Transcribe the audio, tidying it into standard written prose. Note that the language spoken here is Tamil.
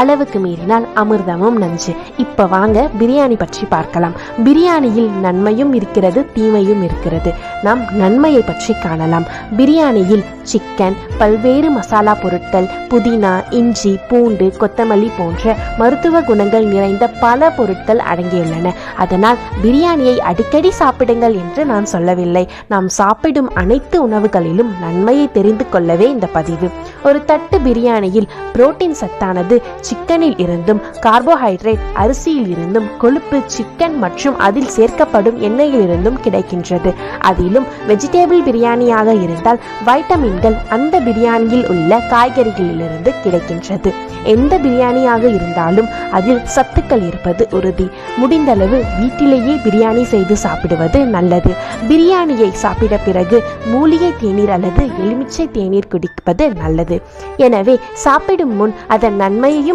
அளவுக்கு மீறினால் அமிர்தமும் நஞ்சு. இப்ப வாங்க பிரியாணி பற்றி பார்க்கலாம். பிரியாணியில் நன்மையும் இருக்கிறது, தீமையும் இருக்கிறது. நாம் நன்மையை பற்றி காணலாம். பிரியாணியில் சிக்கன், பல்வேறு மசாலா பொருட்கள், புதினா, இஞ்சி, பூண்டு, கொத்தமல்லி போன்ற மருத்துவ குணங்கள் நிறைந்த பல பொருட்கள் அடங்கியுள்ளன. அதனால் பிரியாணியை அடிக்கடி சாப்பிடுங்கள் என்று நான் சொல்லவில்லை. நாம் சாப்பிடும் அனைத்து உணவுகளிலும் நன்மையை தெரிந்து கொள்ளவே இந்த பதிவு. ஒரு தட்டு பிரியாணியில் புரோட்டீன் சத்தானது சிக்கனில் இருந்தும், கார்போஹைட்ரேட் அரிசியில் இருந்தும், கொழுப்பு சிக்கன் மற்றும் அதில் சேர்க்கப்படும் எண்ணெயில் இருந்தும் கிடைக்கின்றது. அதிலும் வெஜிடேபிள் பிரியாணியாக இருந்தால் வைட்டமின்கள் அந்த பிரியாணியில் உள்ள காய்கறிகளிலிருந்து கிடைக்கின்றது. எந்த பிரியாணியாக இருந்தாலும் அதில் சத்துக்கள் இருப்பது உறுதி. முடிந்தளவு வீட்டிலேயே பிரியாணி செய்து சாப்பிடுவது நல்லது. பிரியாணியை சாப்பிட பிறகு மூலிகை தேநீர் அல்லது எலுமிச்சை தேநீர் குடிப்பது நல்லது. எனவே சாப்பிடும் முன் அதன் நன்மையையும்